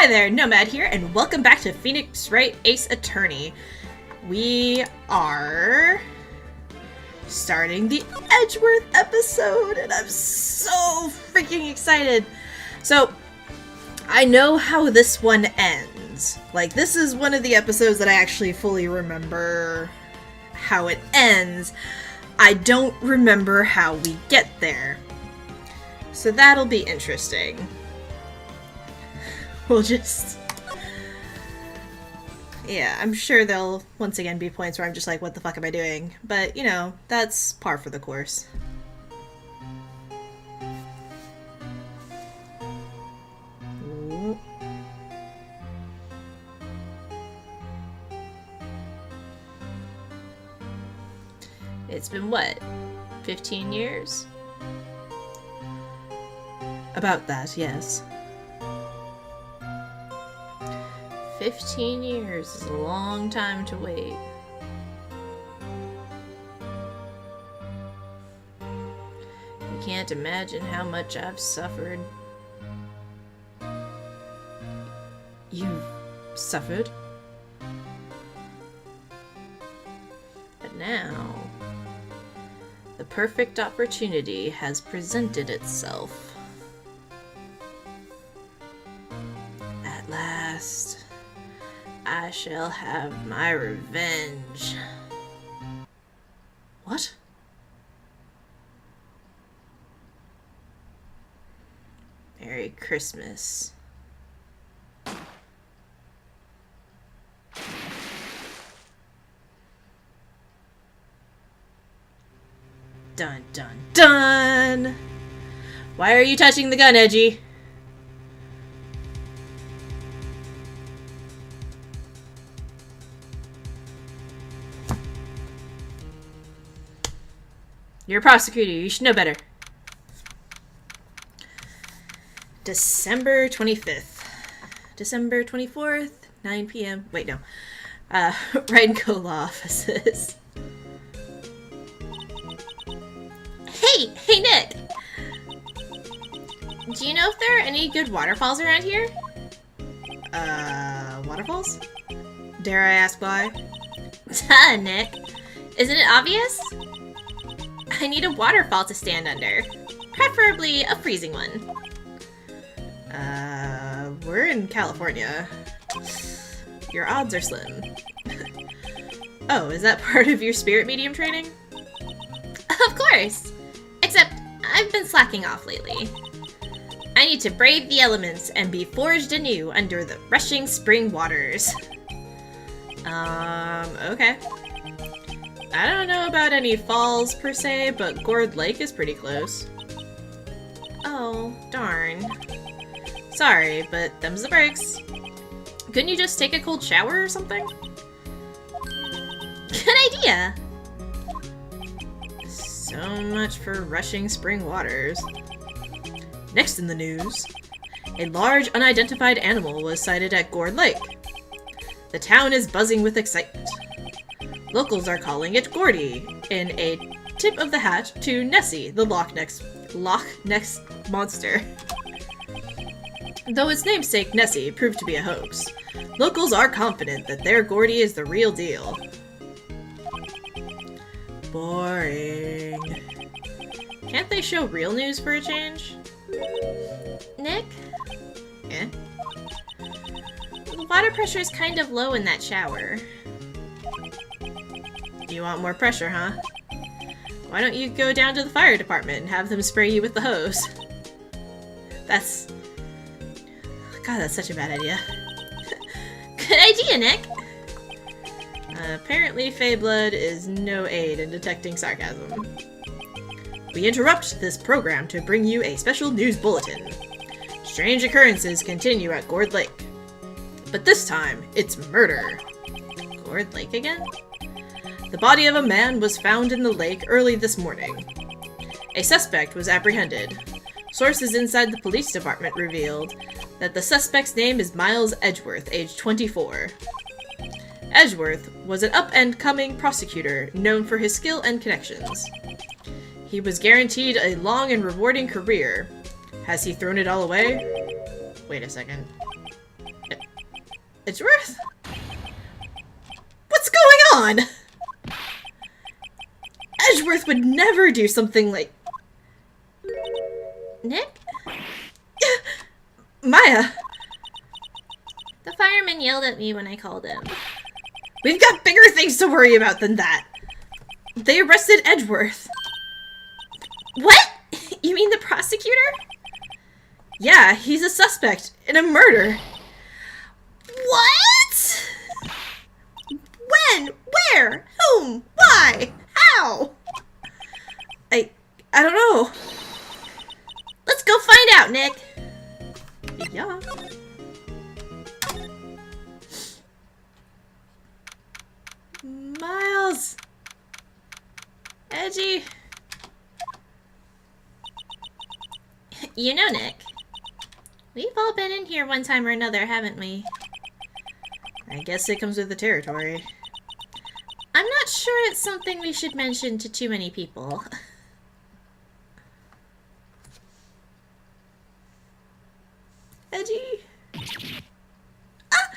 Hi there, Nomad here, and welcome back to Phoenix Wright Ace Attorney. We are starting the Edgeworth episode, and I'm so freaking excited. So, I know how this one ends. Like, this is one of the episodes that I actually fully remember how it ends. I don't remember how we get there. So that'll be interesting. We'll just... Yeah, I'm sure there'll once again be points where I'm just like, what the fuck am I doing? But, you know, that's par for the course. Ooh. It's been what? 15 years? About that, yes. 15 years is a long time to wait. You can't imagine how much I've suffered. You've suffered? But now, the perfect opportunity has presented itself. At last, I shall have my revenge. What? Merry Christmas. Dun dun dun! Why are you touching the gun, Edgy? You're a prosecutor. You should know better. December 25th. December 24th, 9 p.m. Wait, no. Wright and Co. Law Offices. Hey, Nick! Do you know if there are any good waterfalls around here? Waterfalls? Dare I ask why? Duh, Nick. Isn't it obvious? I need a waterfall to stand under. Preferably a freezing one. We're in California. Your odds are slim. Oh, is that part of your spirit medium training? Of course! Except, I've been slacking off lately. I need to brave the elements and be forged anew under the rushing spring waters. Okay. I don't know about any falls per se, but Gourd Lake is pretty close. Oh, darn. Sorry, but them's the breaks. Couldn't you just take a cold shower or something? Good idea! So much for rushing spring waters. Next in the news, a large unidentified animal was sighted at Gourd Lake. The town is buzzing with excitement. Locals are calling it Gordy, in a tip of the hat to Nessie, the Loch Ness monster. Though its namesake Nessie proved to be a hoax, locals are confident that their Gordy is the real deal. Boring. Can't they show real news for a change? Nick? Yeah? The water pressure is kind of low in that shower. You want more pressure, huh? Why don't you go down to the fire department and have them spray you with the hose? That's... God, that's such a bad idea. Good idea, Nick! Apparently Fey blood is no aid in detecting sarcasm. We interrupt this program to bring you a special news bulletin. Strange occurrences continue at Gourd Lake. But this time, it's murder. Gourd Lake again? The body of a man was found in the lake early this morning. A suspect was apprehended. Sources inside the police department revealed that the suspect's name is Miles Edgeworth, age 24. Edgeworth was an up-and-coming prosecutor known for his skill and connections. He was guaranteed a long and rewarding career. Has he thrown it all away? Wait a second. Edgeworth? What's going on? Edgeworth would never do something like... Nick? Maya! The fireman yelled at me when I called him. We've got bigger things to worry about than that. They arrested Edgeworth. What? You mean the prosecutor? Yeah, he's a suspect in a murder. What? When? Where? Whom? Why? How? I don't know. Let's go find out, Nick. Yeah. Miles. Edgy. You know, Nick, we've all been in here one time or another, haven't we? I guess it comes with the territory. I'm not sure it's something we should mention to too many people. Edgy. Ah!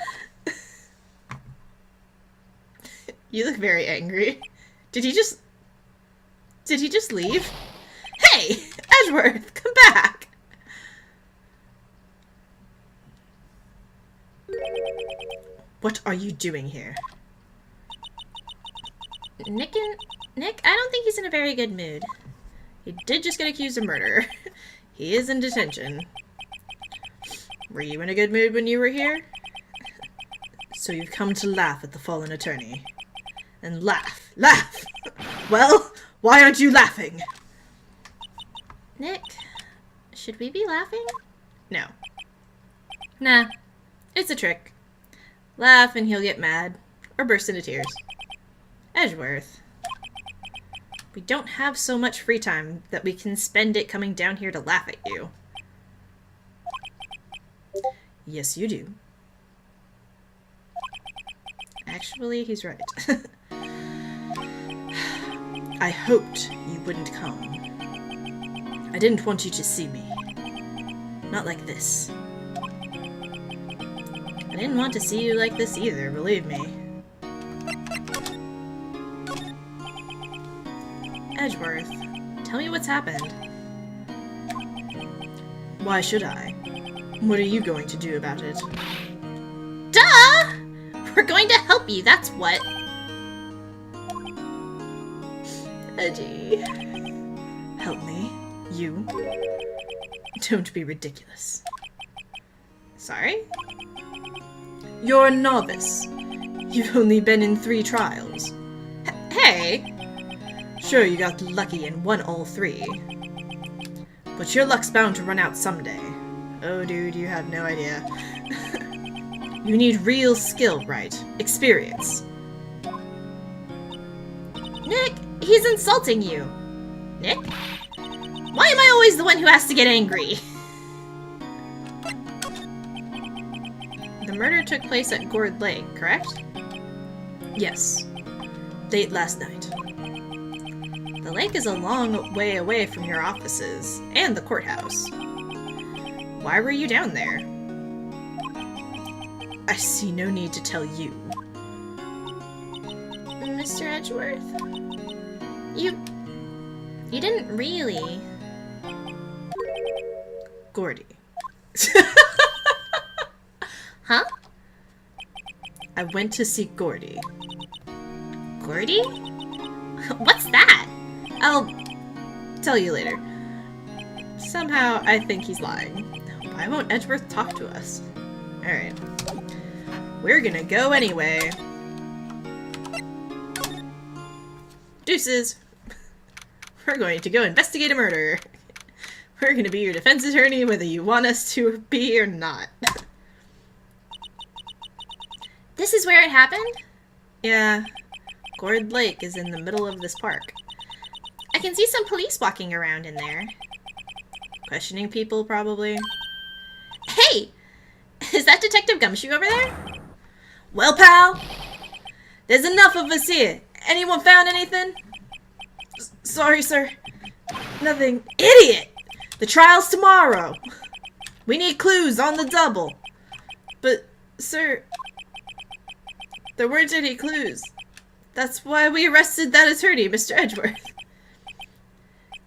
You look very angry. Did he just leave? Hey! Edgeworth, come back! What are you doing here? Nick, I don't think he's in a very good mood. He did just get accused of murder. He is in detention. Were you in a good mood when you were here? So you've come to laugh at the fallen attorney. And laugh. Laugh! Well, why aren't you laughing? Nick, should we be laughing? No. Nah. It's a trick. Laugh and he'll get mad. Or burst into tears. Edgeworth. We don't have so much free time that we can spend it coming down here to laugh at you. Yes, you do. Actually, he's right. I hoped you wouldn't come. I didn't want you to see me. Not like this. I didn't want to see you like this either, believe me. Edgeworth, tell me what's happened. Why should I? What are you going to do about it? Duh! We're going to help you, that's what. Edgy. Help me. You. Don't be ridiculous. Sorry? You're a novice. You've only been in 3 trials. Hey! Sure, you got lucky and won all 3. But your luck's bound to run out someday. Oh, dude, you have no idea. You need real skill, Wright. Experience. Nick, he's insulting you. Nick? Why am I always the one who has to get angry? The murder took place at Gourd Lake, correct? Yes. Late last night. The lake is a long way away from your offices, and the courthouse. Why were you down there? I see no need to tell you. Mr. Edgeworth? You didn't really... Gordy. Huh? I went to see Gordy. Gordy? What's that? I'll tell you later. Somehow, I think he's lying. Why won't Edgeworth talk to us? Alright. We're gonna go anyway. Deuces! We're going to go investigate a murder. We're gonna be your defense attorney whether you want us to be or not. This is where it happened? Yeah. Gourd Lake is in the middle of this park. I can see some police walking around in there. Questioning people, probably. Hey! Is that Detective Gumshoe over there? Well, pal, there's enough of us here. Anyone found anything? Sorry, sir. Nothing. Idiot! The trial's tomorrow. We need clues on the double. But, sir, There weren't any clues. That's why we arrested that attorney, Mr. Edgeworth.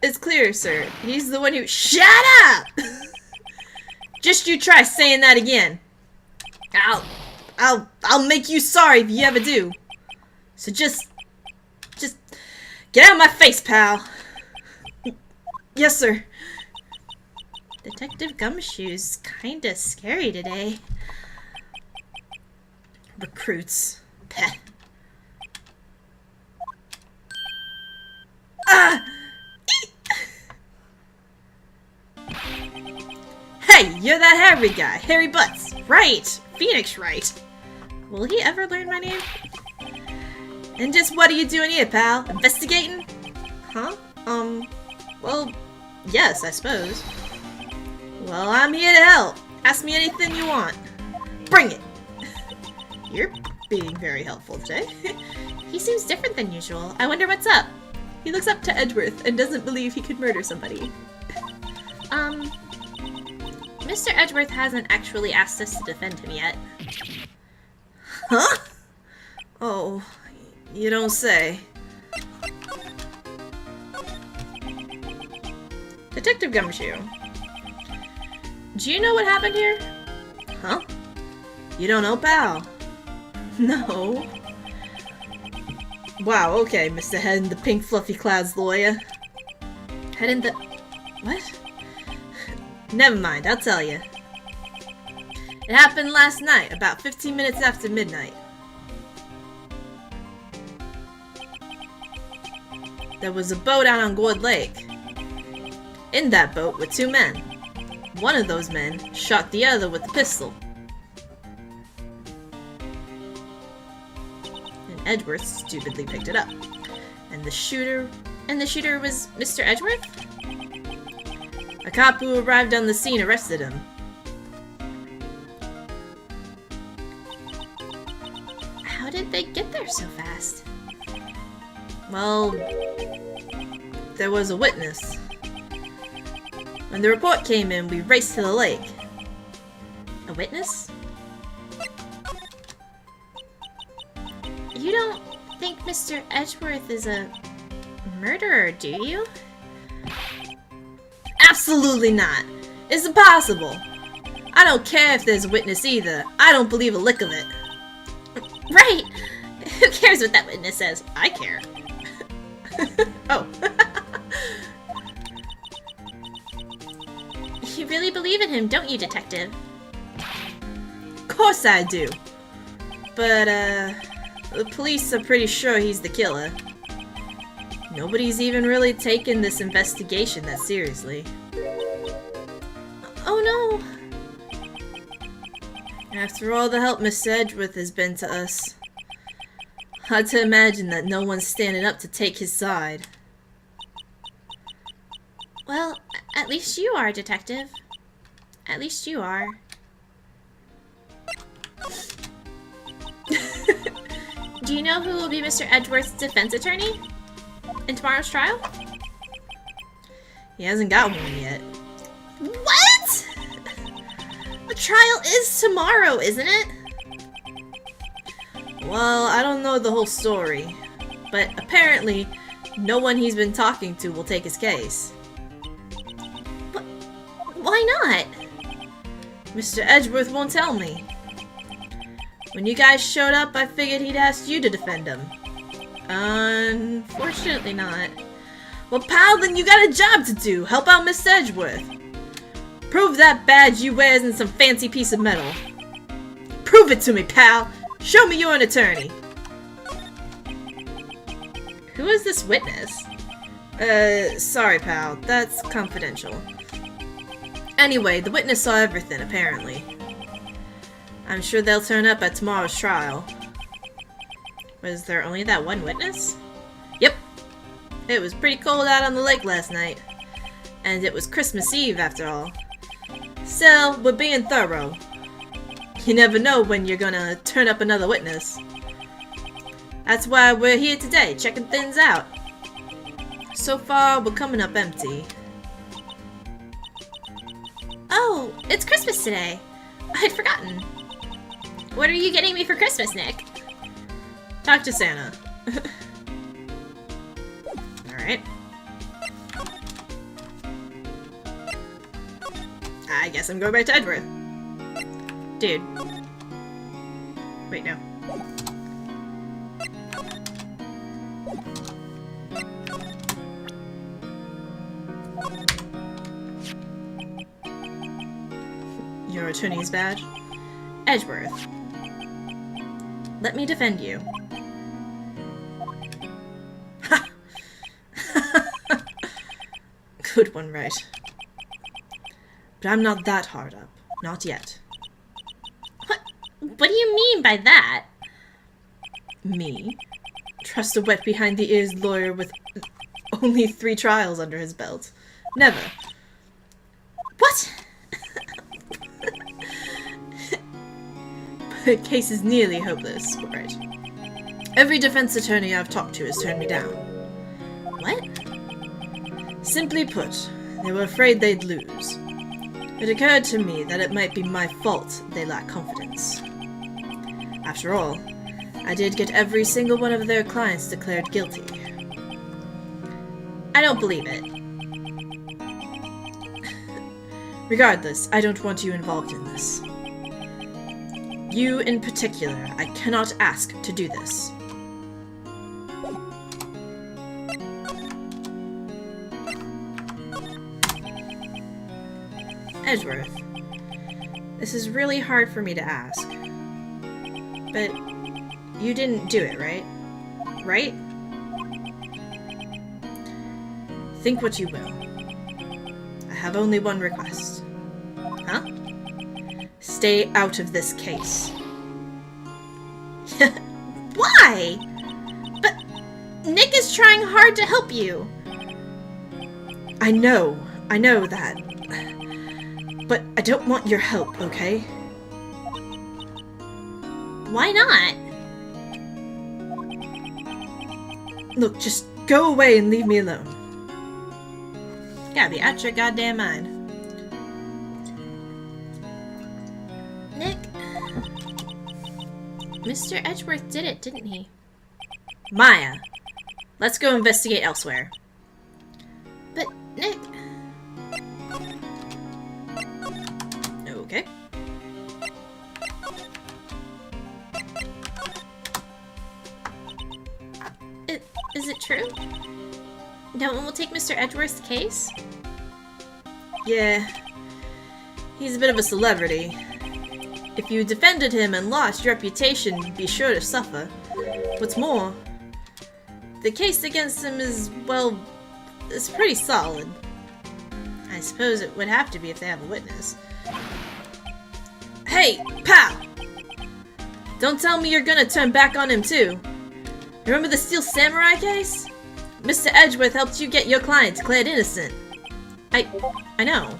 It's clear, sir. He's the one who— Shut up! Just you try saying that again. I'll make you sorry if you ever do. So just get out of my face, pal. Yes, sir. Detective Gumshoe's kinda scary today. Recruits. Peh. Ah! Hey, you're that hairy guy. Hairy Butts. Right. Phoenix Wright. Will he ever learn my name? And just what are you doing here, pal? Investigating? Huh? Well, yes, I suppose. Well, I'm here to help. Ask me anything you want. Bring it. You're being very helpful today. He seems different than usual. I wonder what's up. He looks up to Edgeworth and doesn't believe he could murder somebody. Mr. Edgeworth hasn't actually asked us to defend him yet. Huh? Oh, you don't say. Detective Gumshoe. Do you know what happened here? Huh? You don't know, pal? No. Wow, okay, Mr. Head in the pink fluffy clouds lawyer. Head in the— what? Never mind, I'll tell you. It happened last night, about 15 minutes after midnight. There was a boat out on Gourd Lake. In that boat were two men. One of those men shot the other with a pistol. And Edgeworth stupidly picked it up. And the shooter was Mr. Edgeworth? A cop who arrived on the scene arrested him. How did they get there so fast? Well, there was a witness. When the report came in, we raced to the lake. A witness? You don't think Mr. Edgeworth is a murderer, do you? Absolutely not. It's impossible. I don't care if there's a witness either. I don't believe a lick of it. Right! Who cares what that witness says? I care. Oh. You really believe in him, don't you, Detective? Of course I do. But, the police are pretty sure he's the killer. Nobody's even really taken this investigation that seriously. Oh no! After all the help Miss Edgeworth has been to us, hard to imagine that no one's standing up to take his side. Well, at least you are, Detective. At least you are. Do you know who will be Mr. Edgeworth's defense attorney in tomorrow's trial? He hasn't got one yet. What? The trial is tomorrow, isn't it? Well, I don't know the whole story, but apparently no one he's been talking to will take his case. Why not? Mr. Edgeworth won't tell me. When you guys showed up, I figured he'd asked you to defend him. Unfortunately not. Well, pal, then you got a job to do. Help out Miss Edgeworth. Prove that badge you wear isn't some fancy piece of metal. Prove it to me, pal. Show me you're an attorney. Who is this witness? Sorry, pal. That's confidential. Anyway, the witness saw everything, apparently. I'm sure they'll turn up at tomorrow's trial. Was there only that one witness? Yep. It was pretty cold out on the lake last night. And it was Christmas Eve, after all. Still, we're being thorough. You never know when you're gonna turn up another witness. That's why we're here today, checking things out. So far, we're coming up empty. Oh, it's Christmas today. I'd forgotten. What are you getting me for Christmas, Nick? Talk to Santa. Alright. I guess I'm going back to Edgeworth. Dude. Wait, no. Your attorney's badge? Edgeworth. Let me defend you. Ha! Good one, Wright. But I'm not that hard up. Not yet. What do you mean by that? Me? Trust a wet behind-the-ears lawyer with only 3 trials under his belt. Never. What? The case is nearly hopeless, right? Every defense attorney I've talked to has turned me down. What? Simply put, they were afraid they'd lose. It occurred to me that it might be my fault they lack confidence. After all, I did get every single one of their clients declared guilty. I don't believe it. Regardless, I don't want you involved in this. You, in particular, I cannot ask to do this. Edgeworth, this is really hard for me to ask. But you didn't do it, right? Right? Think what you will. I have only one request. Huh? Stay out of this case. Why? But Nick is trying hard to help you. I know that. But I don't want your help, okay? Why not? Look, just go away and leave me alone. You gotta be out your goddamn mind. Nick, Mr. Edgeworth did it, didn't he? Maya, let's go investigate elsewhere. But, Nick... Okay. Is it true? No one will take Mr. Edgeworth's case? Yeah. He's a bit of a celebrity. If you defended him and lost, your reputation would be sure to suffer. What's more, the case against him is, well, it's pretty solid. I suppose it would have to be if they have a witness. Hey, pal! Don't tell me you're gonna turn back on him too. Remember the Steel Samurai case? Mr. Edgeworth helped you get your client declared innocent. I know.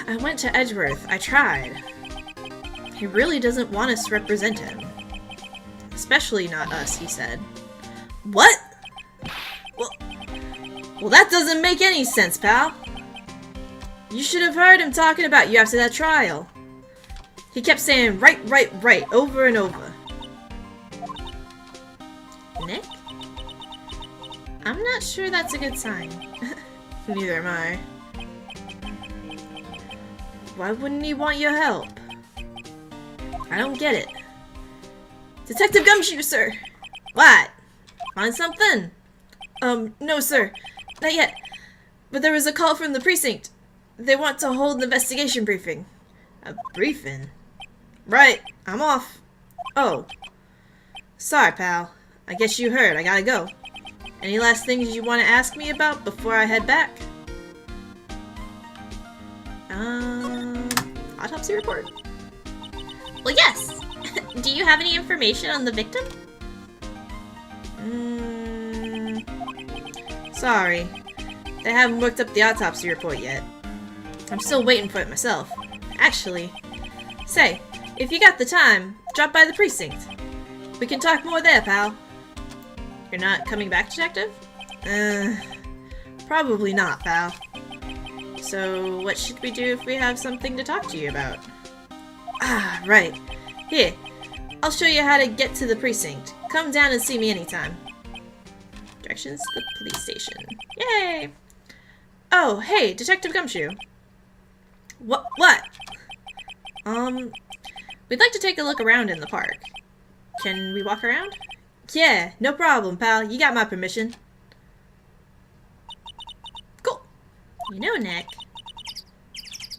I went to Edgeworth. I tried. He really doesn't want us to represent him. Especially not us, he said. What? Well, that doesn't make any sense, pal. You should have heard him talking about you after that trial. He kept saying right, right, right, over and over. Nick? I'm not sure that's a good sign. Neither am I. Why wouldn't he want your help? I don't get it. Detective Gumshoe, sir! What? Find something? No, sir. Not yet. But there was a call from the precinct. They want to hold an investigation briefing. A briefing? Right, I'm off. Oh. Sorry, pal. I guess you heard. I gotta go. Any last things you want to ask me about before I head back? Autopsy report. Well, yes. Do you have any information on the victim? Sorry. They haven't worked up the autopsy report yet. I'm still waiting for it myself. Actually, say, if you got the time, drop by the precinct. We can talk more there, pal. You're not coming back, detective? Probably not, pal. So, what should we do if we have something to talk to you about? Ah, right. Here. I'll show you how to get to the precinct. Come down and see me anytime. Directions to the police station. Yay! Oh, hey, Detective Gumshoe. What? We'd like to take a look around in the park. Can we walk around? Yeah, no problem, pal. You got my permission. Cool. You know, Nick,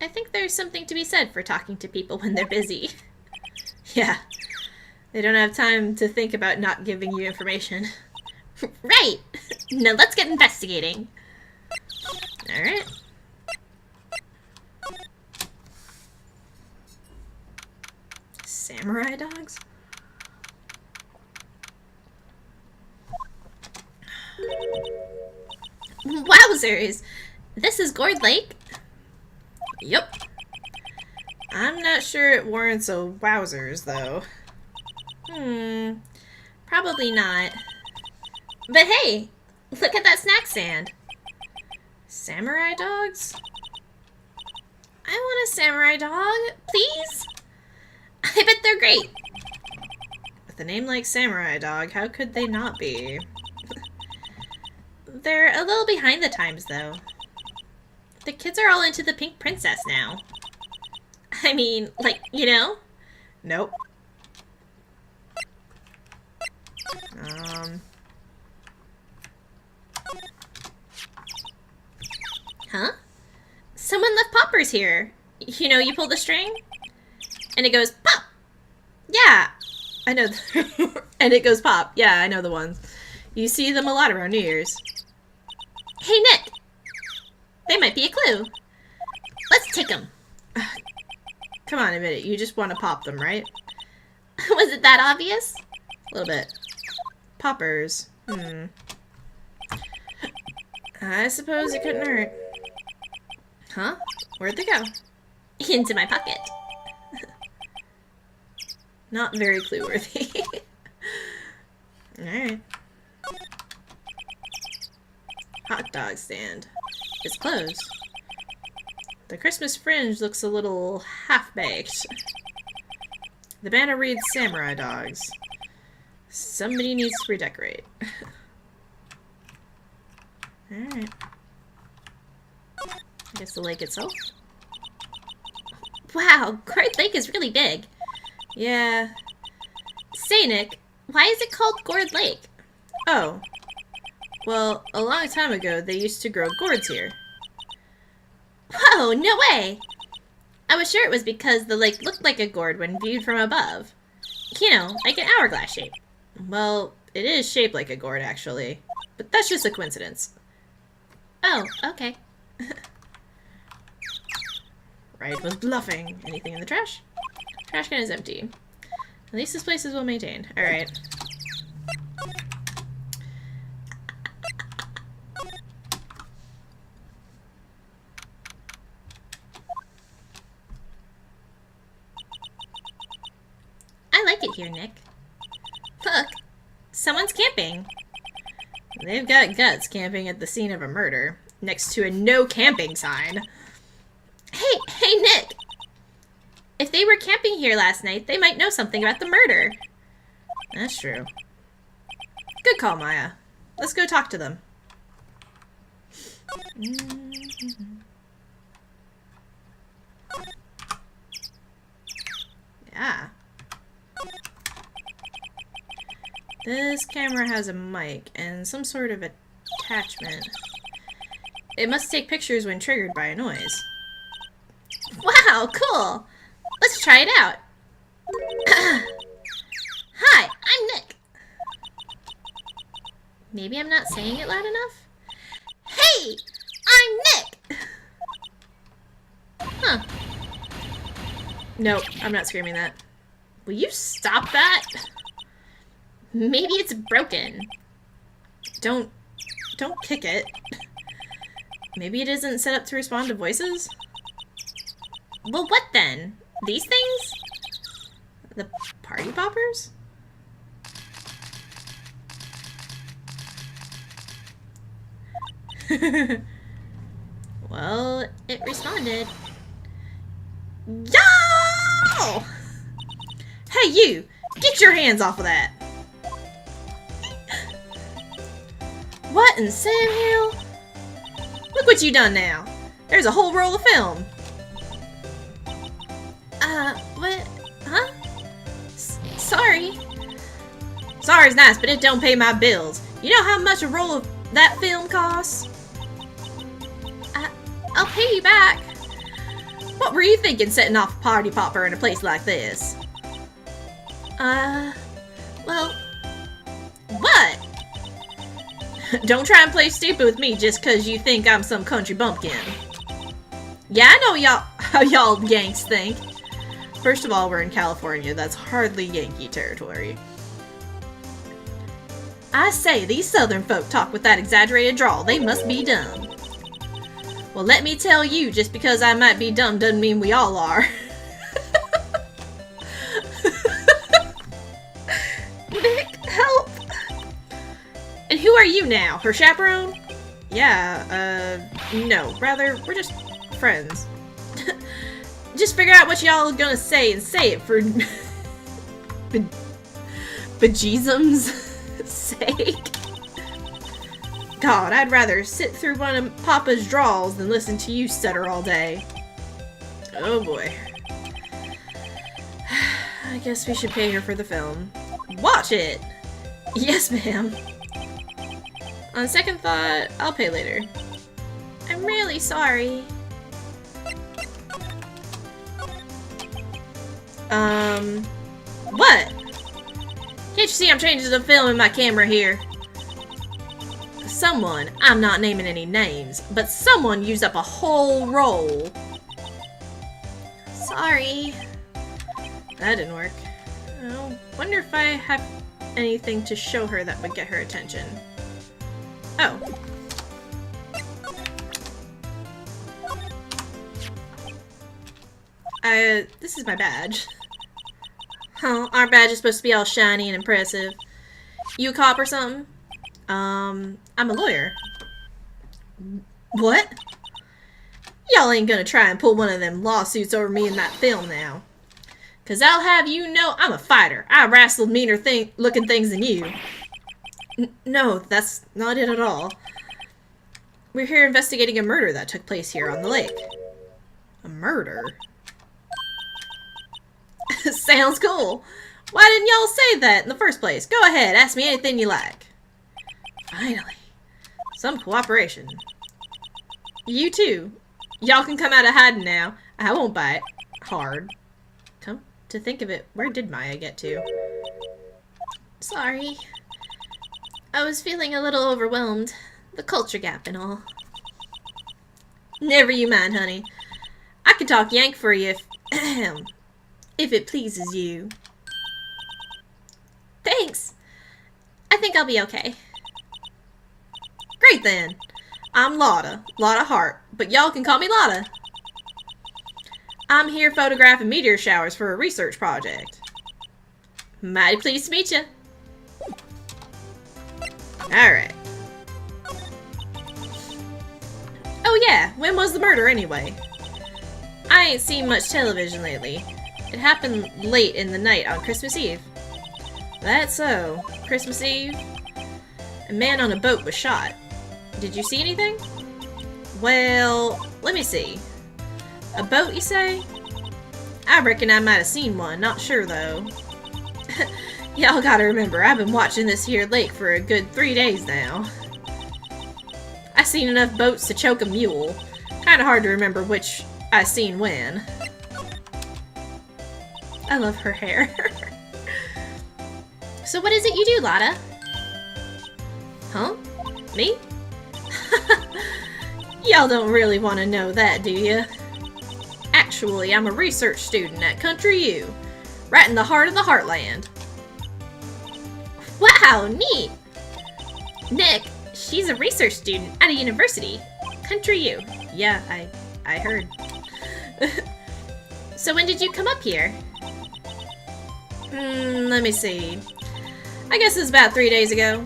I think there's something to be said for talking to people when they're busy. Yeah. They don't have time to think about not giving you information. Right! Now let's get investigating. Alright. Samurai dogs? Wowzers! This is Gourd Lake? Yep. I'm not sure it warrants a wowzers, though. Probably not. But hey, look at that snack stand. Samurai dogs? I want a samurai dog, please. I bet they're great. With a name like Samurai Dog, how could they not be? They're a little behind the times, though. The kids are all into the Pink Princess now. I mean, like, you know? Nope. Huh? Someone left poppers here. You know, you pull the string, and it goes pop. Yeah, I know. And it goes pop. Yeah, I know the ones. You see them a lot around New Year's. Hey, Nick. They might be a clue. Let's take them. Come on, admit it. You just want to pop them, right? Was it that obvious? A little bit. Poppers. I suppose it couldn't hurt. Huh? Where'd they go? Into my pocket. Not very clue-worthy. Alright. Hot dog stand. It's closed. The Christmas fringe looks a little half-baked. The banner reads Samurai Dogs. Somebody needs to redecorate. Alright. I guess the lake itself? Wow, Gourd Lake is really big. Yeah. Say, Nick, why is it called Gourd Lake? Oh. Well, a long time ago, they used to grow gourds here. Whoa, no way! I was sure it was because the lake looked like a gourd when viewed from above. You know, like an hourglass shape. Well, it is shaped like a gourd, actually. But that's just a coincidence. Oh, okay. Wright was bluffing. Anything in the trash? Trash can is empty. At least this place is well maintained. Alright. I like it here, Nick. Look, someone's camping. They've got guts camping at the scene of a murder, next to a no camping sign. Hey, Nick! If they were camping here last night, they might know something about the murder. That's true. Good call, Maya. Let's go talk to them. Yeah. This camera has a mic and some sort of attachment. It must take pictures when triggered by a noise. Wow, cool! Let's try it out. Hi, I'm Nick. Maybe I'm not saying it loud enough? Hey, I'm Nick! Huh. Nope, I'm not screaming that. Will you stop that? Maybe it's broken. Don't kick it. Maybe it isn't set up to respond to voices? Well, what then? These things? The party poppers? Well, it responded. Yo! Hey, you! Get your hands off of that! What in Sam Hill? Look what you done now. There's a whole roll of film. What? Huh? Sorry. Sorry's nice, but it don't pay my bills. You know how much a roll of that film costs? I'll pay you back. What were you thinking setting off a party popper in a place like this? Well, What? Don't try and play stupid with me just cause you think I'm some country bumpkin. Yeah, I know how y'all Yanks think. First of all, we're in California. That's hardly Yankee territory. I say, these southern folk talk with that exaggerated drawl. They must be dumb. Well, let me tell you, just because I might be dumb doesn't mean we all are. Nick, help! And who are you now? Her chaperone? Yeah, no. Rather, we're just friends. Just figure out what y'all are gonna say and say it for bejesusum's sake. God, I'd rather sit through one of Papa's drawls than listen to you stutter all day. Oh boy. I guess we should pay her for the film. Watch it! Yes, ma'am. On second thought, I'll pay later. I'm really sorry. What? Can't you see I'm changing the film in my camera here? Someone, I'm not naming any names, but someone used up a whole roll. Sorry. That didn't work. I wonder if I have anything to show her that would get her attention. Oh. This is my badge. Huh, our badge is supposed to be all shiny and impressive. You a cop or something? I'm a lawyer. What? Y'all ain't gonna try and pull one of them lawsuits over me in that film now. Cause I'll have you know I'm a fighter. I wrestled meaner looking things than you. No, that's not it at all. We're here investigating a murder that took place here on the lake. A murder? Sounds cool. Why didn't y'all say that in the first place? Go ahead, ask me anything you like. Finally. Some cooperation. You too. Y'all can come out of hiding now. I won't bite. Hard. Come to think of it, where did Maya get to? Sorry. I was feeling a little overwhelmed. The culture gap and all. Never you mind, honey. I can talk Yank for you if it pleases you. Thanks. I think I'll be okay. Great then. I'm Lotta Hart, but y'all can call me Lotta. I'm here photographing meteor showers for a research project. Mighty pleased to meet you. Alright. Oh yeah, when was the murder anyway? I ain't seen much television lately. It happened late in the night on Christmas Eve. That's so. Christmas Eve? A man on a boat was shot. Did you see anything? Well, let me see. A boat, you say? I reckon I might have seen one, not sure though. Y'all gotta remember, I've been watching this here lake for a good 3 days now. I seen enough boats to choke a mule. Kinda hard to remember which I seen when. I love her hair. So what is it you do, Lotta? Huh? Me? Y'all don't really want to know that, do you? Actually, I'm a research student at Country U, right in the heart of the heartland. Wow, neat! Nick, she's a research student at a university. Country U. Yeah, I heard. So when did you come up here? Let me see. I guess it's about 3 days ago.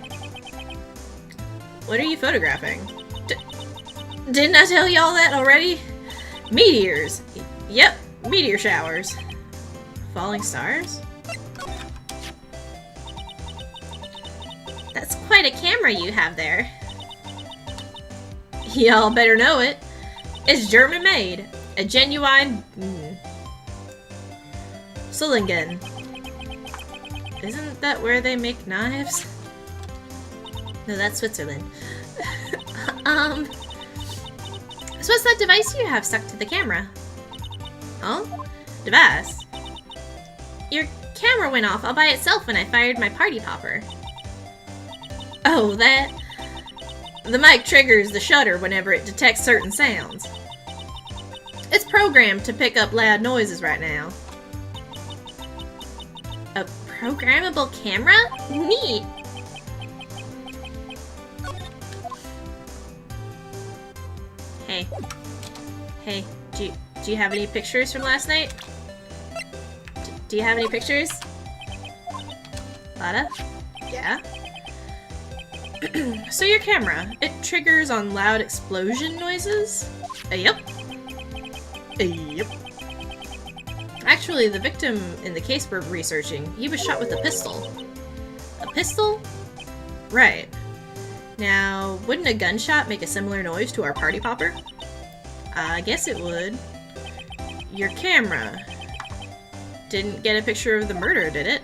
What are you photographing? Didn't I tell y'all that already? Meteors. Yep, meteor showers. Falling stars? kind of camera you have there? Y'all better know it. It's German made. A genuine... Solingen. Isn't that where they make knives? No, that's Switzerland. So what's that device you have stuck to the camera? Huh? Device? Your camera went off all by itself when I fired my party popper. Oh, that? The mic triggers the shutter whenever it detects certain sounds. It's programmed to pick up loud noises right now. A programmable camera? Neat! Hey, do you have any pictures from last night? Do you have any pictures? Lada? Yeah? So your camera, it triggers on loud explosion noises? Yep. Yep. Actually, the victim in the case we're researching, he was shot with a pistol. A pistol? Right. Now, wouldn't a gunshot make a similar noise to our party popper? I guess it would. Your camera didn't get a picture of the murder, did it?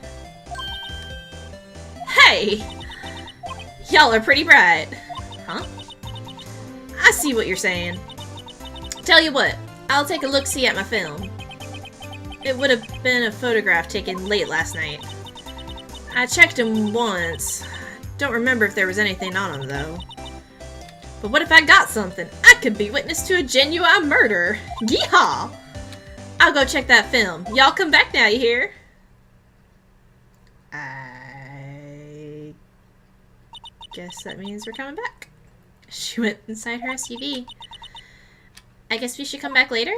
Hey! Y'all are pretty bright. Huh? I see what you're saying. Tell you what, I'll take a look-see at my film. It would have been a photograph taken late last night. I checked him once. Don't remember if there was anything on him, though. But what if I got something? I could be witness to a genuine murder. Yeehaw! I'll go check that film. Y'all come back now, you hear? I guess that means we're coming back. She went inside her SUV. I guess we should come back later?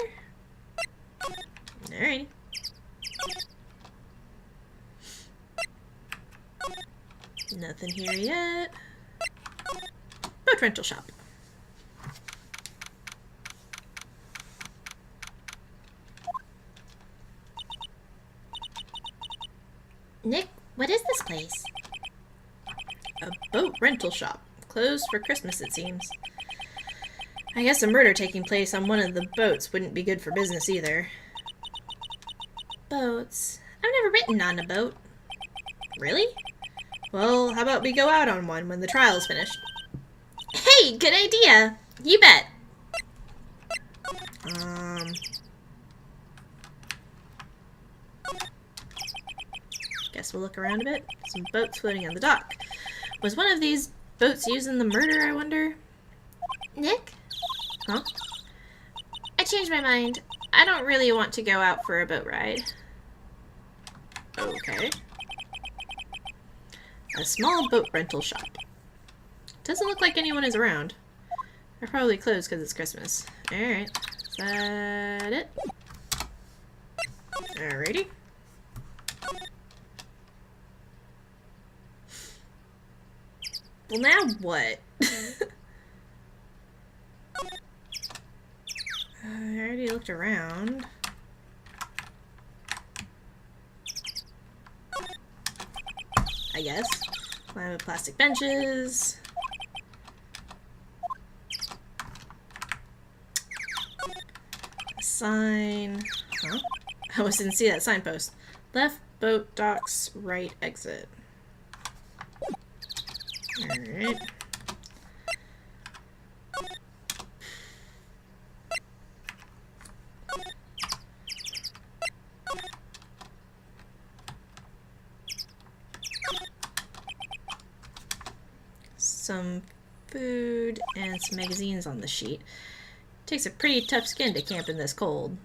Alrighty. Nothing here yet. Boat rental shop. Nick, what is this place? A boat rental shop. Closed for Christmas, it seems. I guess a murder taking place on one of the boats wouldn't be good for business either. Boats. I've never written on a boat. Really? Well, how about we go out on one when the trial's finished? Hey, good idea! You bet! Guess we'll look around a bit. Some boats floating on the dock. Was one of these boats used in the murder, I wonder? Nick? Huh? I changed my mind. I don't really want to go out for a boat ride. Okay. A small boat rental shop. Doesn't look like anyone is around. They're probably closed because it's Christmas. Alright. Is that it? Alrighty. Well, now what? I already looked around. I guess. Line of plastic benches. A sign. Huh? I almost didn't see that signpost. Left boat docks, right exit. Alright. Some food and some magazines on the sheet. Takes a pretty tough skin to camp in this cold.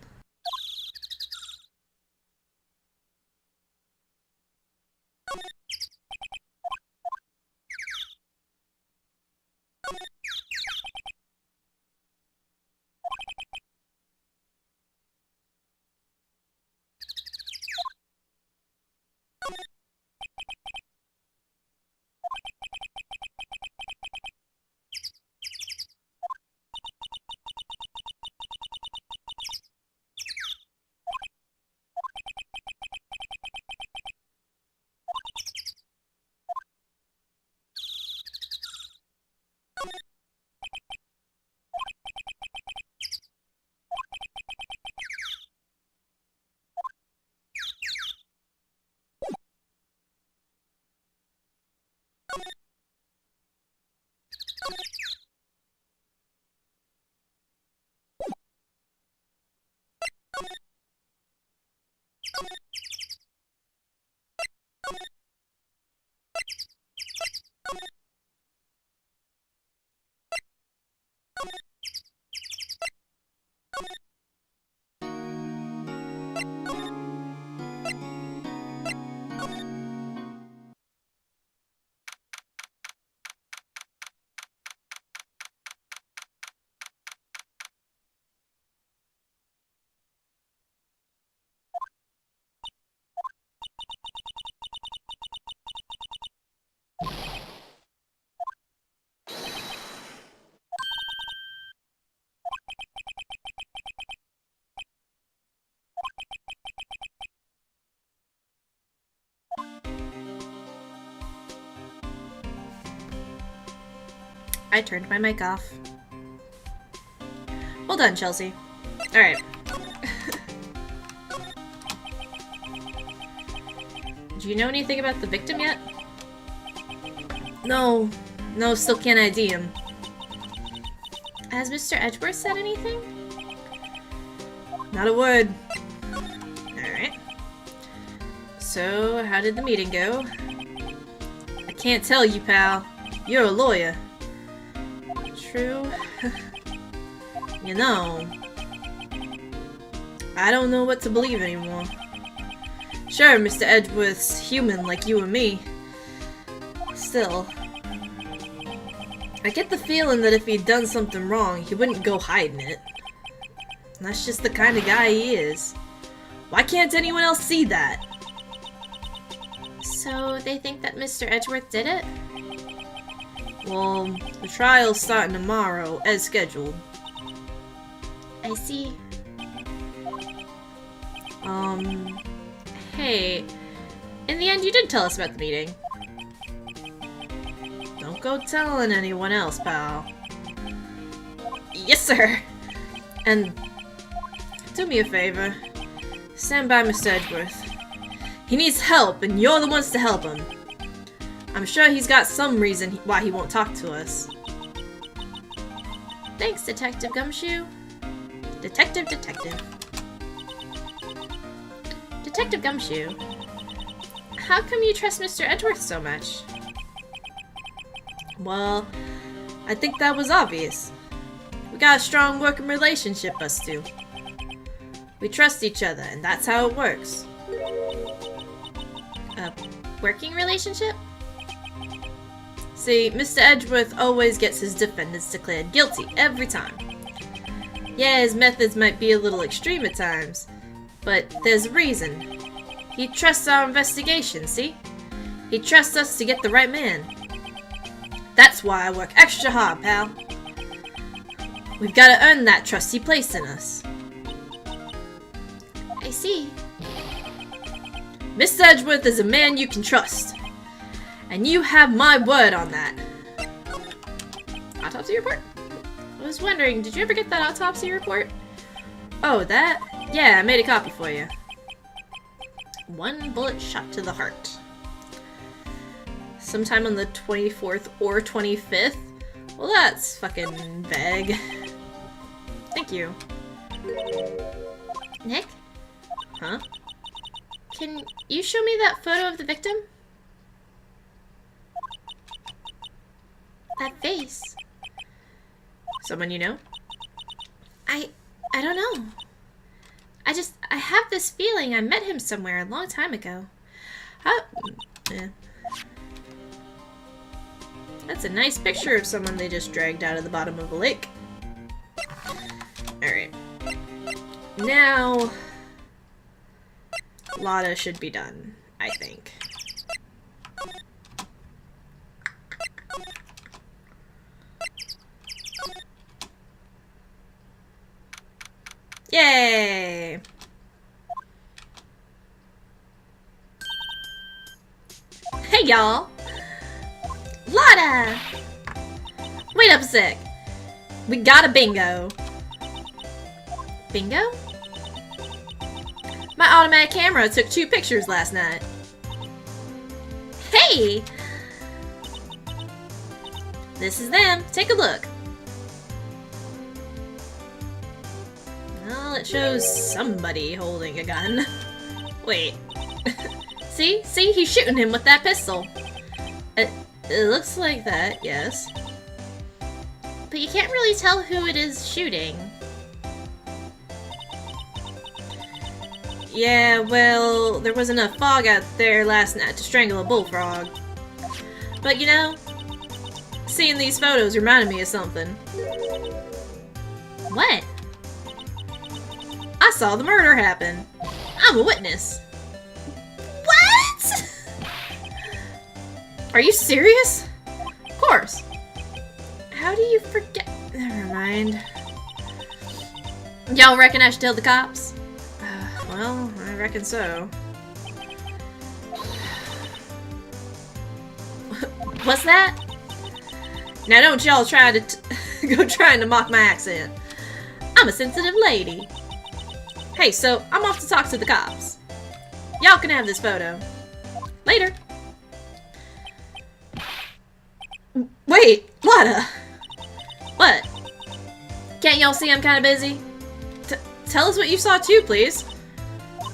I turned my mic off. Well done, Chelsea. Alright. Do you know anything about the victim yet? No. No, still can't ID him. Has Mr. Edgeworth said anything? Not a word. Alright. So, how did the meeting go? I can't tell you, pal. You're a lawyer. True. You know, I don't know what to believe anymore. Sure, Mr. Edgeworth's human like you and me. Still, I get the feeling that if he'd done something wrong, he wouldn't go hiding it. That's just the kind of guy he is. Why can't anyone else see that? So they think that Mr. Edgeworth did it? Well, the trial's starting tomorrow, as scheduled. I see. Hey, in the end you did tell us about the meeting. Don't go telling anyone else, pal. Yes, sir! And do me a favor. Stand by Mr. Edgeworth. He needs help, and you're the ones to help him. I'm sure he's got some reason why he won't talk to us. Thanks, Detective Gumshoe. Detective. Detective Gumshoe, how come you trust Mr. Edgeworth so much? Well, I think that was obvious. We got a strong working relationship, us two. We trust each other, and that's how it works. A working relationship? See, Mr. Edgeworth always gets his defendants declared guilty every time. Yeah, his methods might be a little extreme at times, but there's a reason. He trusts our investigation, see? He trusts us to get the right man. That's why I work extra hard, pal. We've got to earn that trust he placed in us. I see. Mr. Edgeworth is a man you can trust. And you have my word on that. Autopsy report? I was wondering, did you ever get that autopsy report? Oh, that? Yeah, I made a copy for you. 1 bullet shot to the heart. Sometime on the 24th or 25th? Well, that's fucking vague. Thank you. Nick? Huh? Can you show me that photo of the victim? That face. Someone you know? I don't know. I have this feeling I met him somewhere a long time ago. Yeah. That's a nice picture of someone they just dragged out of the bottom of a lake. Alright. Now, Lotta should be done, I think. Yay! Hey, y'all! Lotta! Wait up a sec. We got a bingo. Bingo? My automatic camera took 2 pictures last night. Hey! This is them. Take a look. Well, it shows somebody holding a gun. Wait. See? See? He's shooting him with that pistol. It looks like that, yes. But you can't really tell who it is shooting. Yeah, well, there wasn't enough fog out there last night to strangle a bullfrog. But you know, seeing these photos reminded me of something. What? I saw the murder happen. I'm a witness. What? Are you serious? Of course. How do you forget? Never mind. Y'all reckon I should tell the cops? Well, I reckon so. What's that? Now don't y'all try to go trying to mock my accent. I'm a sensitive lady. Hey, so I'm off to talk to the cops. Y'all can have this photo. Later. Wait, Lotta. What? Can't y'all see I'm kind of busy? Tell us what you saw too, please.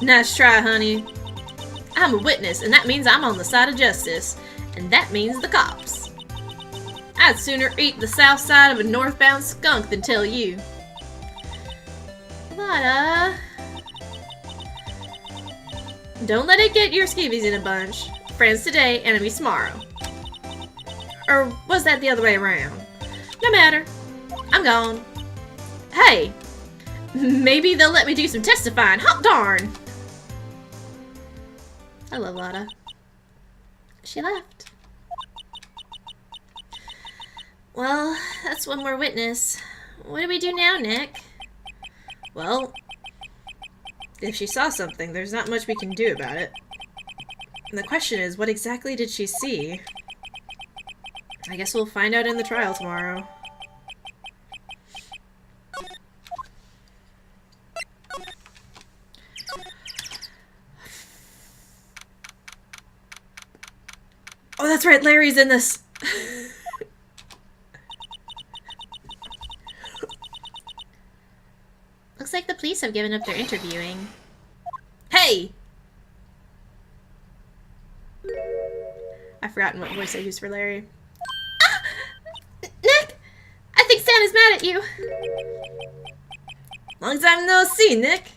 Nice try, honey. I'm a witness, and that means I'm on the side of justice. And that means the cops. I'd sooner eat the south side of a northbound skunk than tell you. Lotta. Don't let it get your skeevies in a bunch. Friends today, enemies tomorrow. Or was that the other way around? No matter. I'm gone. Hey! Maybe they'll let me do some testifying. Hot darn! I love Lotta. She left. Well, that's one more witness. What do we do now, Nick? Well, if she saw something, there's not much we can do about it. And the question is, what exactly did she see? I guess we'll find out in the trial tomorrow. Oh, that's right, Larry's in this. Looks like the police have given up their interviewing. Hey! I've forgotten what voice I used for Larry. Ah! Nick! I think Santa's mad at you. Long time no see, Nick.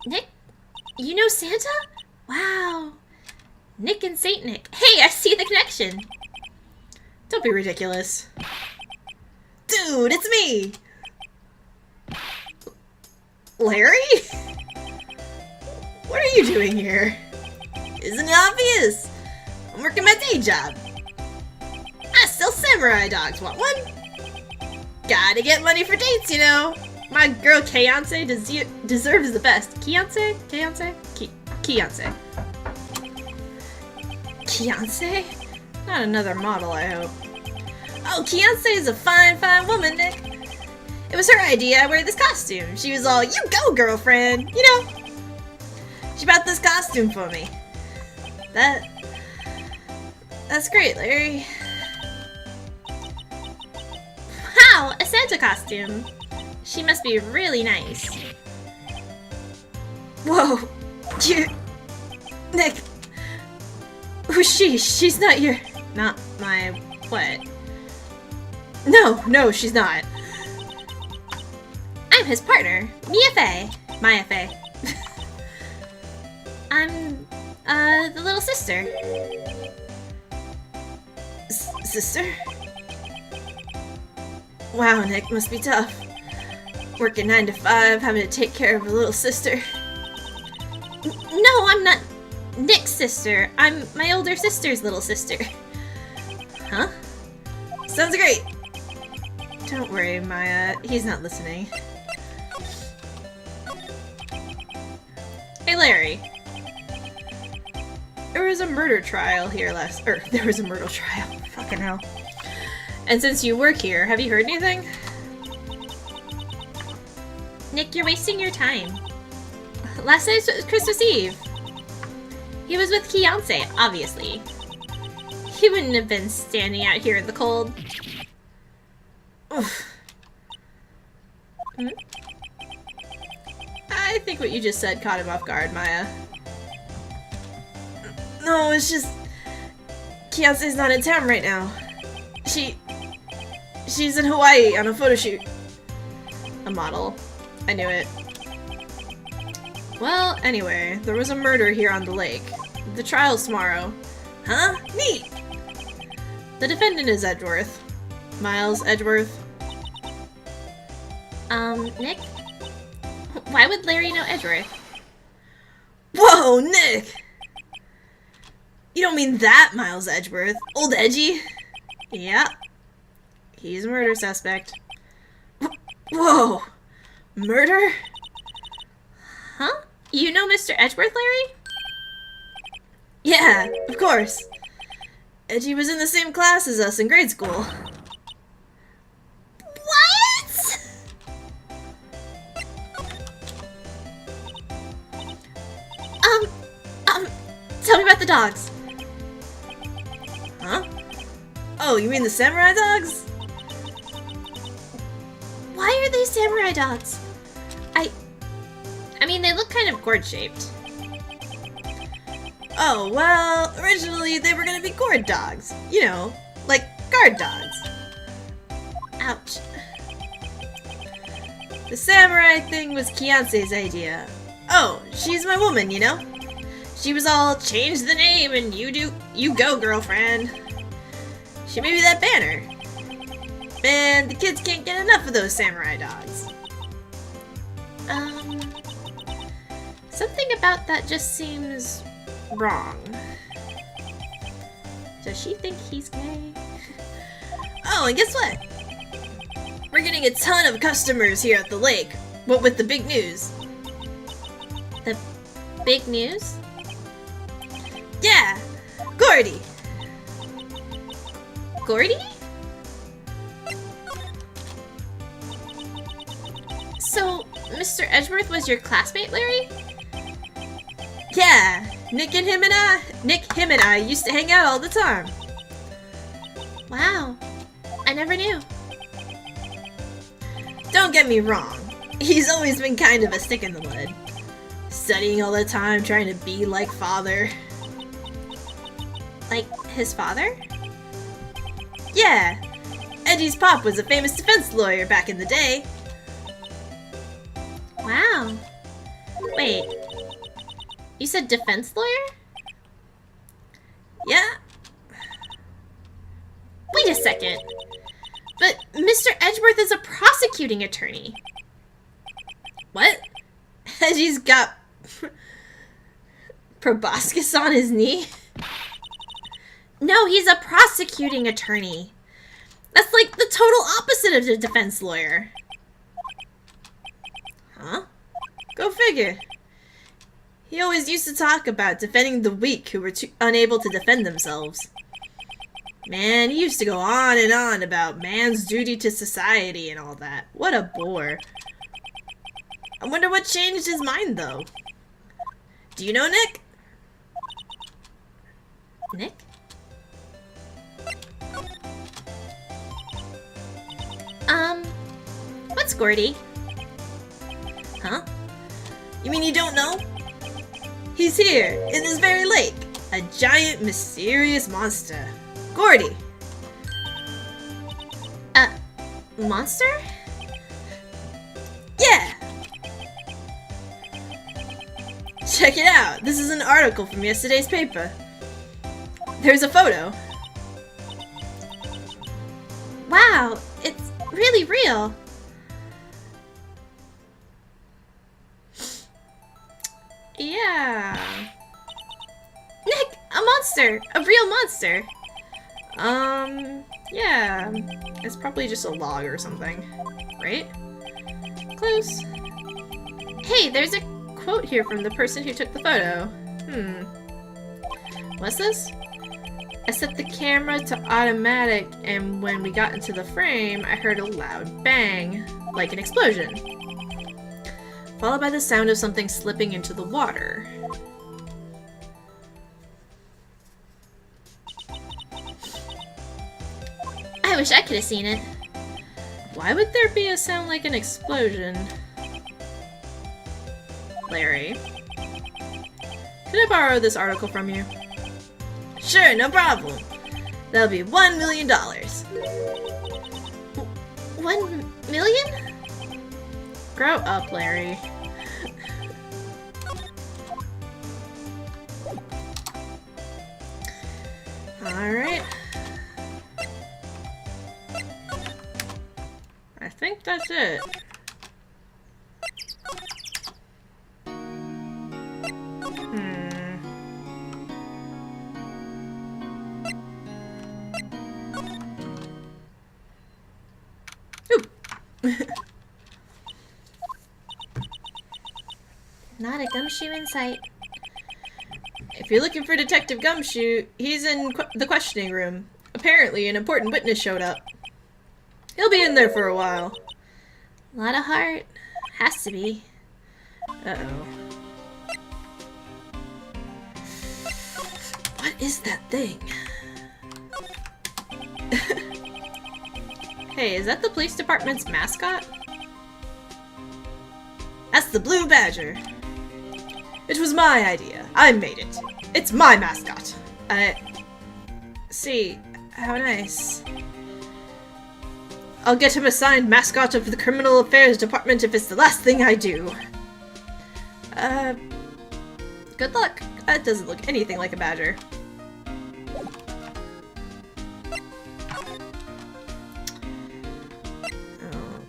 Nick? You know Santa? Wow. Nick and Saint Nick. Hey, I see the connection. Don't be ridiculous. Dude, it's me! Larry? What are you doing here? Isn't it obvious? I'm working my day job. I sell samurai dogs. Want one? Gotta get money for dates, you know. My girl Keyonce deserves the best. Keyonce? Keyonce. Keyonce? Not another model, I hope. Oh, Keyonce is a fine, fine woman, Nick. It was her idea I wear this costume. She was all, you go, girlfriend. You know. She bought this costume for me. That's great, Larry. Wow, a Santa costume. She must be really nice. Whoa. Nick. Who's she? She's not your... Not my... what? No, she's not. I'm his partner, Mia Fey. Maya Fey. I'm, the little sister. Sister? Wow, Nick, must be tough. Working 9 to 5, having to take care of a little sister. No, I'm not Nick's sister. I'm my older sister's little sister. Huh? Sounds great. Don't worry, Maya. He's not listening. Hey, Larry. There was a murder trial here there was a murder trial. Fucking hell. And since you work here, have you heard anything? Nick, you're wasting your time. Last night was Christmas Eve. He was with Keyonce, obviously. He wouldn't have been standing out here in the cold. Oof. Hmm? I think what you just said caught him off guard, Maya. No, it's just... Keyonce's not in town right now. She's in Hawaii on a photo shoot. A model. I knew it. Well, anyway, there was a murder here on the lake. The trial's tomorrow. Huh? Neat! The defendant is Edgeworth. Miles Edgeworth. Nick? Why would Larry know Edgeworth? Whoa, Nick! You don't mean that Miles Edgeworth? Old Edgy? Yeah. He's a murder suspect. Whoa! Murder? Huh? You know Mr. Edgeworth, Larry? Yeah, of course. Edgy was in the same class as us in grade school. What? Tell me about the dogs. Huh? Oh, you mean the samurai dogs? Why are they samurai dogs? I mean, they look kind of gourd-shaped. Oh, well, originally they were gonna be gourd dogs. You know, like guard dogs. Ouch. The samurai thing was Kiance's idea. Oh, she's my woman, you know? She was all, change the name and you go, girlfriend. She made me that banner. Man, the kids can't get enough of those samurai dogs. Something about that just seems wrong. Does she think he's gay? Oh, and guess what? We're getting a ton of customers here at the lake. What with the big news? The big news? Yeah! Gordy! Gordy? So, Mr. Edgeworth was your classmate, Larry? Yeah! Nick, him and I used to hang out all the time. Wow. I never knew. Don't get me wrong. He's always been kind of a stick in the mud. Studying all the time, trying to be like father. Like, his father? Yeah! Edgy's pop was a famous defense lawyer back in the day. Wow. Wait. You said defense lawyer? Yeah? Wait a second. But Mr. Edgeworth is a prosecuting attorney. What? Edgy's got proboscis on his knee? No, he's a prosecuting attorney. That's like the total opposite of the defense lawyer. Huh? Go figure. He always used to talk about defending the weak who were unable to defend themselves. Man, he used to go on and on about man's duty to society and all that. What a bore. I wonder what changed his mind, though. Do you know Nick? Nick? What's Gordy? Huh? You mean you don't know? He's here, in this very lake. A giant, mysterious monster. Gordy. Monster? Yeah! Check it out. This is an article from yesterday's paper. There's a photo. Wow, it's really real. Yeah. Nick, a monster! A real monster! Yeah. It's probably just a log or something, right? Close. Hey, there's a quote here from the person who took the photo. What's this? I set the camera to automatic, and when we got into the frame, I heard a loud bang, like an explosion, followed by the sound of something slipping into the water. I wish I could have seen it. Why would there be a sound like an explosion? Larry, could I borrow this article from you? Sure, no problem. That'll be $1 million. 1 million? Grow up, Larry. Alright. I think that's it. Not a gumshoe in sight. If you're looking for Detective Gumshoe, he's in the questioning room. Apparently, an important witness showed up. He'll be in there for a while. A lot of heart. Has to be. Uh-oh. What is that thing? Hey, is that the police department's mascot? That's the Blue Badger. It was my idea. I made it. It's my mascot. See, how nice. I'll get him assigned mascot of the Criminal Affairs Department if it's the last thing I do. Good luck. That doesn't look anything like a badger.